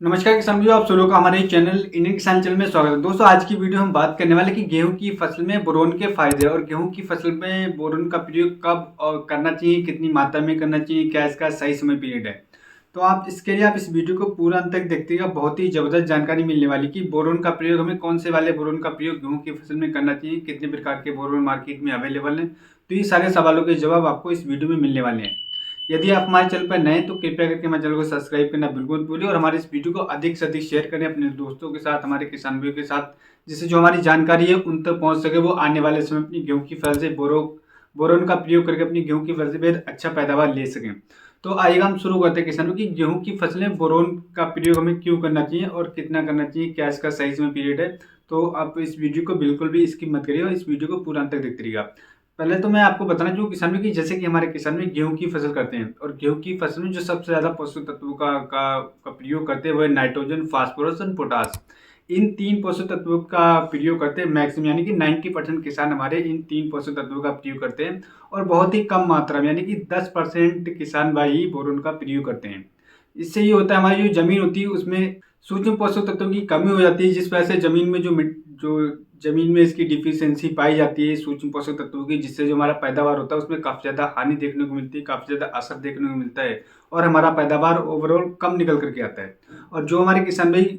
नमस्कार किसान भाइयों, आप सभी का हमारे चैनल इंडियन किसान चैनल में स्वागत है। दोस्तों, आज की वीडियो हम बात करने वाले कि गेहूं की फसल में बोरोन के फायदे और गेहूं की फसल में बोरोन का प्रयोग कब और करना चाहिए, कितनी मात्रा में करना चाहिए, क्या इसका सही समय पीरियड है। तो आप इसके लिए इस वीडियो को पूरा अंत तक देखिएगा। बहुत ही जबरदस्त जानकारी मिलने वाली कि बोरोन का प्रयोग हमें कौन से वाले बोरोन का प्रयोग गेहूं की फसल में करना चाहिए, कितने प्रकार के बोरोन मार्केट में अवेलेबल है। तो ये सारे सवालों के जवाब आपको इस वीडियो में मिलने वाले हैं। यदि आप हमारे चैनल पर नए हैं तो कृपया करके हमारे चैनल को सब्सक्राइब करना बिल्कुल मत भूलिए और हमारे इस वीडियो को अधिक से अधिक शेयर करें अपने दोस्तों के साथ, हमारे किसान भाइयों के साथ, जिससे जो हमारी जानकारी है उन तक पहुंच सके। वो आने वाले समय अपनी गेहूं की फसल से बोरोन का प्रयोग करके अपनी गेहूं की फसल से बेहद अच्छा पैदावार ले सकें। तो आइएगा हम शुरू करते हैं किसानों की गेहूं की फसलें बोरोन का प्रयोग हमें क्यों करना चाहिए और कितना करना चाहिए, क्या इसका सही समय पीरियड है। तो आप इस वीडियो को बिल्कुल भी स्किप मत करिए और इस वीडियो को पूरा अंत तक देखते रहिएगा। पहले तो मैं आपको बताना चाहूँ किसान में कि जैसे कि हमारे किसान में गेहूं की फसल करते हैं और गेहूं की फसल में जो सबसे ज्यादा पोषक तत्वों का प्रयोग करते हैं वो है नाइट्रोजन, फास्फोरस और पोटास। इन तीन पोषक तत्वों का प्रयोग करते हैं मैक्सिमम, यानी कि 90% किसान हमारे इन तीन पोषक तत्वों का प्रयोग करते हैं और बहुत ही कम मात्रा में, यानी कि 10% किसान भाई ही बोरोन का प्रयोग करते हैं। इससे ये होता है हमारी जो जमीन होती है उसमें सूक्ष्म पोषक तत्वों की कमी हो जाती है, जिस वजह से जमीन में जो जमीन में इसकी डिफिशियंसी पाई जाती है सूक्ष्म पोषक तत्वों की, जिससे जो हमारा पैदावार होता है उसमें काफ़ी ज़्यादा हानि देखने को मिलती है, काफ़ी ज़्यादा असर देखने को मिलता है और हमारा पैदावार ओवरऑल कम निकल करके आता है। और जो हमारे किसान भाई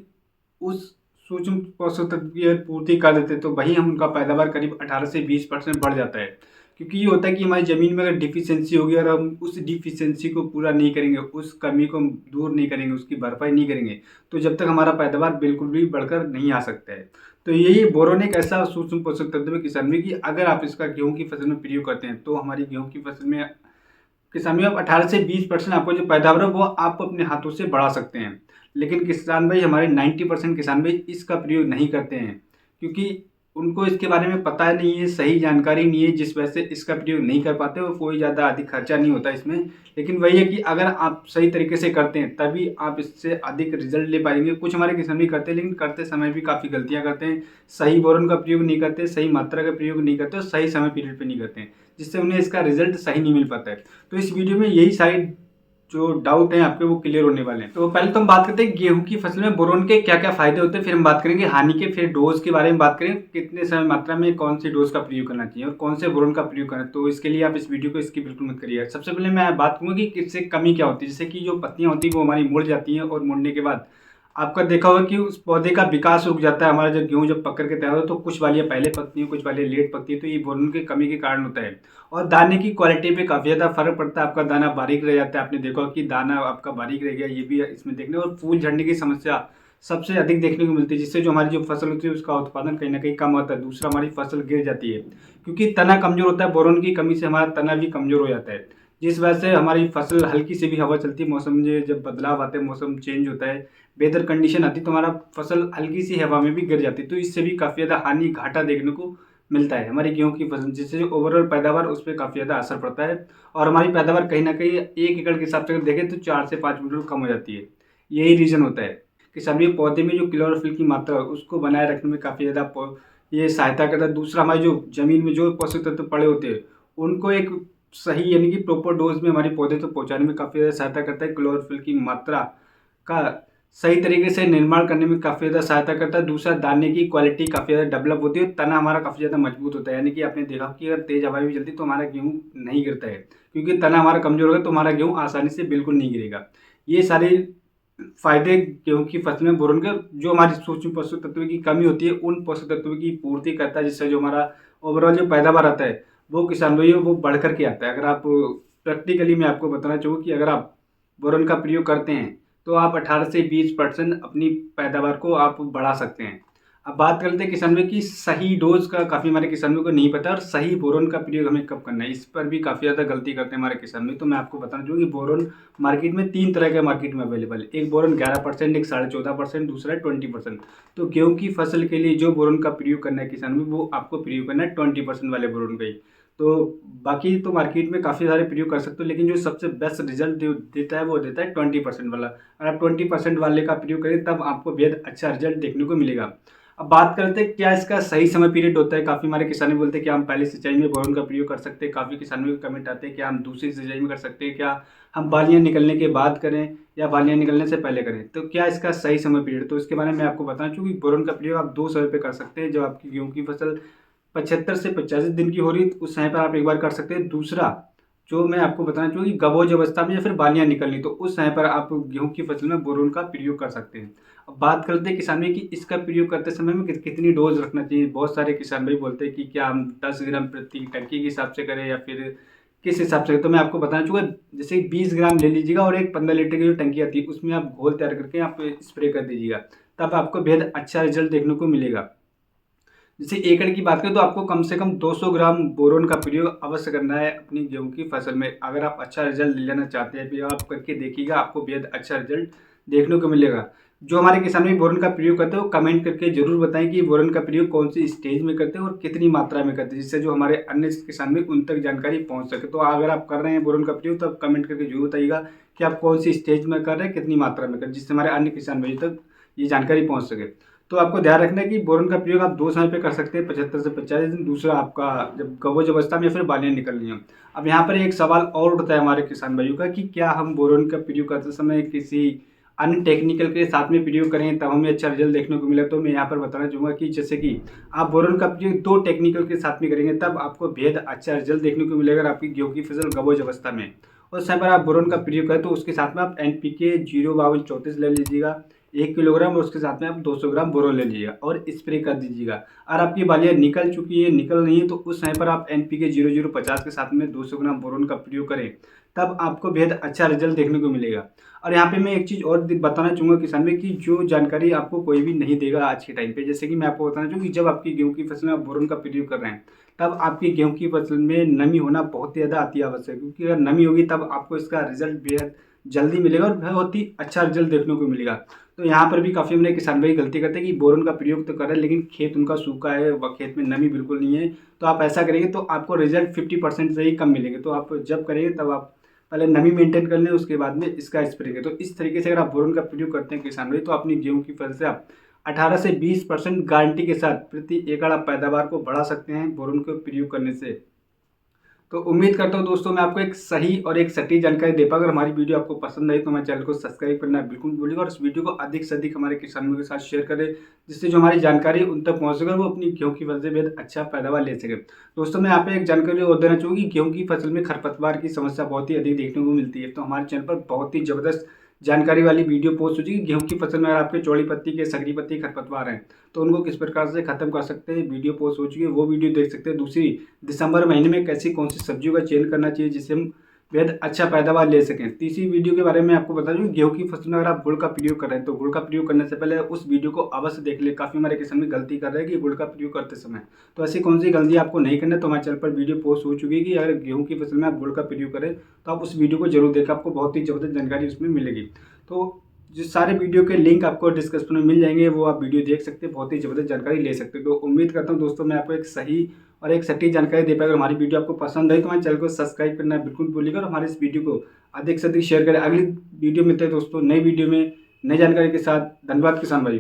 उस सूक्ष्म पोषक तत्व की पूर्ति कर देते हैं तो वहीं हम उनका पैदावार करीब 18 से 20% बढ़ जाता है। क्योंकि ये होता है कि हमारी ज़मीन में अगर डिफिशियंसी होगी और हम उस डिफिशियंसी को पूरा नहीं करेंगे, उस कमी को हम दूर नहीं करेंगे, उसकी भरपाई नहीं करेंगे, तो जब तक हमारा पैदावार बिल्कुल भी बढ़कर नहीं आ सकता है। तो यही बोरोन एक ऐसा सूक्ष्म पोषक तत्व है किसान में कि अगर आप इसका गेहूं की फसल में प्रयोग करते हैं तो हमारी गेहूं की फसल में किसान भाई आप 18 से 20% आपको जो पैदावार है वो आप अपने हाथों से बढ़ा सकते हैं। लेकिन किसान भाई हमारे 90% किसान भाई इसका प्रयोग नहीं करते हैं, क्योंकि उनको इसके बारे में पता नहीं है, सही जानकारी नहीं है, जिस वजह से इसका प्रयोग नहीं कर पाते और कोई ज़्यादा अधिक खर्चा नहीं होता इसमें। लेकिन वही है कि अगर आप सही तरीके से करते हैं तभी आप इससे अधिक रिजल्ट ले पाएंगे। कुछ हमारे किसान भी करते हैं लेकिन करते समय भी काफ़ी गलतियाँ करते हैं, सही बोरन का प्रयोग नहीं करते, सही मात्रा का प्रयोग नहीं करते और सही समय पीरियड पर नहीं करते हैं, जिससे उन्हें इसका रिजल्ट सही नहीं मिल पाता है। तो इस वीडियो में यही सारी जो डाउट हैं आपके वो क्लियर होने वाले हैं। तो पहले तो हम बात करते हैं गेहूं की फसल में बोरोन के क्या क्या फायदे होते हैं, फिर हम बात करेंगे हानि के, फिर डोज के बारे में बात करेंगे, कितने समय मात्रा में कौन सी डोज का प्रयोग करना चाहिए और कौन से बोरोन का प्रयोग करना है। तो इसके लिए आप इस वीडियो को इसकी बिल्कुल मत करिए। सबसे पहले मैं बात करूंगा कि इससे कमी क्या होती है। जैसे कि जो पत्तियां होती है वो हमारी मुड़ जाती हैं और मुड़ने के बाद आपका देखा होगा कि उस पौधे का विकास रुक जाता है। हमारा जब गेहूं जब पक करके तैयार हो तो कुछ वालियां पहले पकती हैं, कुछ वालियां लेट पकती है, तो ये बोरोन की कमी के कारण होता है। और दाने की क्वालिटी पे काफ़ी ज़्यादा फर्क पड़ता है, आपका दाना बारीक रह जाता है। आपने देखा कि दाना आपका बारीक रह गया, ये भी इसमें देखने। और फूल झड़ने की समस्या सबसे अधिक देखने को मिलती है, जिससे जो हमारी जो फसल होती है उसका उत्पादन कहीं ना कहीं कम होता है। दूसरा, हमारी फसल गिर जाती है क्योंकि तना कमजोर होता है। बोरोन की कमी से हमारा तना भी कमजोर हो जाता है, जिस वजह से हमारी फसल हल्की से भी हवा चलती है, मौसम में जब बदलाव आते हैं, मौसम चेंज होता है, वेदर कंडीशन आती है, तो हमारा फसल हल्की सी हवा में भी गिर जाती है। तो इससे भी काफ़ी ज़्यादा हानि, घाटा देखने को मिलता है हमारी गेहूं की फसल, जिससे जो ओवरऑल पैदावार उस पर काफ़ी ज़्यादा असर पड़ता है और हमारी पैदावार कहीं ना कहीं 1 एकड़ के हिसाब से अगर देखें तो 4 से 5 क्विंटल कम हो जाती है। यही रीज़न होता है कि सभी पौधे में जो क्लोरोफिल की मात्रा है उसको बनाए रखने में काफ़ी ज़्यादा ये सहायता करता है। दूसरा, हमारी जो ज़मीन में जो पोषक तत्व पड़े होते हैं उनको एक सही, यानी कि प्रॉपर डोज में हमारे पौधे तक पहुँचाने में काफ़ी ज़्यादा सहायता करता है। क्लोरोफिल की मात्रा का सही तरीके से निर्माण करने में काफ़ी ज़्यादा सहायता करता है। दूसरा, दाने की क्वालिटी काफ़ी ज़्यादा डेवलप होती है, तना हमारा काफ़ी ज़्यादा मजबूत होता है। यानी कि आपने देखा कि अगर तेज़ हवा भी चलती है तो हमारा गेहूँ नहीं गिरता है, क्योंकि तना हमारा कमज़ोर होगा तो हमारा गेहूँ आसानी से बिल्कुल नहीं गिरेगा। ये सारे फायदे गेहूँ की फसल में बोरोन के, जो हमारी सूक्ष्म पोषक तत्वों की कमी होती है उन पोषक तत्वों की पूर्ति करता है, जिससे जो हमारा ओवरऑल जो पैदावार आता है वो किसान भाइयों वो बढ़ करके आता है। अगर आप प्रैक्टिकली मैं आपको बताना चाहूँ कि अगर आप बोरोन का प्रयोग करते हैं तो आप 18 से 20% अपनी पैदावार को आप बढ़ा सकते हैं। अब बात करते हैं किसानों की सही डोज का, काफ़ी हमारे किसानों को नहीं पता, और सही बोरोन का प्रयोग हमें कब करना है इस पर भी काफ़ी ज़्यादा गलती करते हैं हमारे किसान भी। तो मैं आपको बताना चाहूँगी बोरोन मार्केट में 3 तरह के मार्केट में अवेलेबल है। एक बोरोन 11%, एक 14.5%, दूसरा है 20%। तो गेहूँ की फसल के लिए जो बोरोन का प्रयोग करना है किसान में, वो आपको प्रयोग करना है 20% वाले बोरोन का ही। तो बाकी तो मार्केट में काफ़ी सारे प्रयोग कर सकते हो, लेकिन जो सबसे बेस्ट रिजल्ट देता है वो देता है 20% वाला। अगर आप 20% वाले का प्रयोग करें तब आपको बेहद अच्छा रिजल्ट देखने को मिलेगा। अब बात करते हैं क्या इसका सही समय पीरियड होता है। काफ़ी हमारे किसान बोलते हैं कि हम पहली सिंचाई में बोरोन का प्रयोग कर सकते हैं, काफ़ी किसानों के कमेंट आते हैं कि हम दूसरी सिंचाई में कर सकते हैं क्या, हम बालियाँ निकलने के बाद करें या बालियाँ निकलने से पहले करें, तो क्या इसका सही समय पीरियड, तो इसके बारे में आपको बताना चूँकि बोरन का प्रयोग आप 2 समय पे कर सकते हैं। जब आपकी गेहूँ की फसल 75 से 85 दिन की हो रही है तो उस समय पर आप एक बार कर सकते हैं। दूसरा जो मैं आपको बताना चाहूँगी गबोज अवस्था में या फिर बालियाँ निकलनी, तो उस समय पर आप गेहूँ की फसल में बोरोन का प्रयोग कर सकते हैं। अब बात करते हैं किसान भाई कि इसका प्रयोग करते समय में कितनी डोज़ रखना चाहिए। बहुत सारे किसान भाई बोलते हैं कि क्या हम 10 ग्राम प्रति टंकी के हिसाब से करें या फिर किस हिसाब से, तो मैं आपको बताना चाहूँगा जैसे 20 ग्राम ले लीजिएगा और एक 15 लीटर की जो टंकी आती है उसमें आप घोल तैयार करके आप स्प्रे कर दीजिएगा, तब आपको बेहद अच्छा रिजल्ट देखने को मिलेगा। जैसे एकड़ की बात करें तो आपको कम से कम 200 ग्राम बोरोन का प्रयोग अवश्य करना है अपनी गेहूं की फसल में। अगर आप अच्छा रिजल्ट लेना चाहते हैं तो आप करके देखिएगा, आपको बेहद अच्छा रिजल्ट देखने को मिलेगा। जो हमारे किसान भी बोरोन का प्रयोग करते हैं वो कमेंट करके जरूर बताएं कि बोरोन का प्रयोग कौन सी स्टेज में करते हैं और कितनी मात्रा में करते हैं, जिससे जो हमारे अन्य किसान भी उन तक जानकारी पहुंच सके। तो अगर आप कर रहे हैं बोरोन का प्रयोग तो आप कमेंट करके जरूर बताइएगा कि आप कौन सी स्टेज में कर रहे हैं, कितनी मात्रा में कर रहे हैं, जिससे हमारे अन्य किसान भाई तक ये जानकारी पहुँच सके। तो आपको ध्यान रखना है कि बोरन का प्रयोग आप 2 समय पे कर सकते हैं, 75 से 50 दिन। दूसरा आपका जब कवच अवस्था में या फिर बालियाँ निकलनी हो। अब यहाँ पर एक सवाल और उठता है हमारे किसान भाइयों का कि क्या हम बोरन का प्रयोग करते समय किसी अन्य टेक्निकल के साथ में प्रयोग करें तब हमें अच्छा रिजल्ट देखने को मिला। तो मैं यहाँ पर बताना चाहूँगा कि जैसे कि आप बोरन का प्रयोग 2 टेक्निकल के साथ में करेंगे तब आपको बेहद अच्छा रिजल्ट देखने को मिलेगा आपकी गेहूँ की फसल कवच अवस्था में। उस समय पर आप बोरन का प्रयोग करें तो उसके साथ में आप NPK 05234 ले लीजिएगा 1 किलोग्राम और उसके साथ में आप 200 ग्राम बोरोन ले लीजिएगा और स्प्रे कर दीजिएगा। और आपकी बालियाँ निकल चुकी है, निकल रही है, तो उस समय पर आप NPK 0050 के साथ में 200 ग्राम बोरोन का प्रयोग करें, तब आपको बेहद अच्छा रिजल्ट देखने को मिलेगा। और यहाँ पे मैं एक चीज़ और बताना चाहूँगा किसान में कि जो जानकारी आपको कोई भी नहीं देगा आज के टाइम पे, जैसे कि मैं आपको बताना चाहूँ कि जब आपकी गेहूँ की फसल में आप बोरोन का प्रयोग कर रहे हैं तब आपकी गेहूँ की फसल में नमी होना बहुत ही ज़्यादा अति आवश्यक है, क्योंकि अगर नमी होगी तब आपको इसका रिजल्ट बेहद जल्दी मिलेगा और बहुत ही अच्छा रिजल्ट देखने को मिलेगा। तो यहाँ पर भी काफ़ी मेरे किसान भाई गलती करते हैं कि बोरन का प्रयोग तो कर रहे हैं लेकिन खेत उनका सूखा है व खेत में नमी बिल्कुल नहीं है। तो आप ऐसा करेंगे तो आपको रिजल्ट 50% से ही कम मिलेंगे। तो आप जब करेंगे तब आप पहले नमी मेंटेन कर लें, उसके बाद में इसका स्प्रे करें। तो इस तरीके से अगर आप बोरन का प्रयोग करते हैं किसान भाई तो अपनी गेहूँ की फसल से आप 18 से 20% गारंटी के साथ प्रति एकड़ आप पैदावार को बढ़ा सकते हैं बोरन का प्रयोग करने से। तो उम्मीद करता हूँ दोस्तों मैं आपको एक सही और एक सटीक जानकारी दे पाऊँ। अगर हमारी वीडियो आपको पसंद आई तो हमारे चैनल को सब्सक्राइब करना बिल्कुल भूलिएगा और इस वीडियो को अधिक से अधिक हमारे किसानों के साथ शेयर करें, जिससे जो हमारी जानकारी उन तक पहुँच सके और वो अपनी गेहूँ की फसल से बेहद अच्छा पैदावार ले सके। दोस्तों मैं यहाँ पे एक जानकारी और देना चाहूँगी, गेहूँ की फसल में खरपतवार की समस्या बहुत ही अधिक देखने को मिलती है। तो हमारे चैनल पर बहुत ही ज़बरदस्त जानकारी वाली वीडियो पोस्ट हो चुकी है। गेहूँ की फसल में अगर आपके चौड़ी पत्ती के सकरी पत्ती खरपतवार हैं तो उनको किस प्रकार से खत्म कर सकते हैं, वीडियो पोस्ट हो चुकी है, वो वीडियो देख सकते हैं। दूसरी, दिसंबर महीने में कैसी कौन सी सब्जियों का चयन करना चाहिए जिससे हम बेहद अच्छा पैदावार ले सकें। तीसरी वीडियो के बारे में आपको बता दूं, गेहूं की फसल में अगर आप गुड़ का प्रयोग कर रहे हैं तो गुड़ का प्रयोग करने से पहले उस वीडियो को अवश्य देख ले। काफ़ी हमारे किसान में गलती कर रहे हैं कि गुड़ का प्रयोग करते समय, तो ऐसी कौन सी गलती आपको नहीं करना है। तो हमारे चैनल पर वीडियो पोस्ट हो चुकी है कि अगर गेहूँ की फसल में आप गुड़ का प्रयोग करें तो आप उस वीडियो को जरूर देखें, आपको बहुत ही ज़बरदस्त जानकारी उसमें मिलेगी। तो जिस सारे वीडियो के लिंक आपको डिस्क्रिप्शन में मिल जाएंगे, वो आप वीडियो देख सकते हैं, बहुत ही ज़बरदस्त जानकारी ले सकते हैं। तो उम्मीद करता हूँ दोस्तों मैं आपको एक सही और एक सटीक जानकारी दे पाया। अगर हमारी वीडियो आपको पसंद आई तो हमारे चैनल को सब्सक्राइब करना बिल्कुल भूलिएगा और हमारे इस वीडियो को अधिक से अधिक शेयर करें। अगली वीडियो मिलते हैं दोस्तों नई वीडियो में नई जानकारी के साथ। धन्यवाद किसान भाई।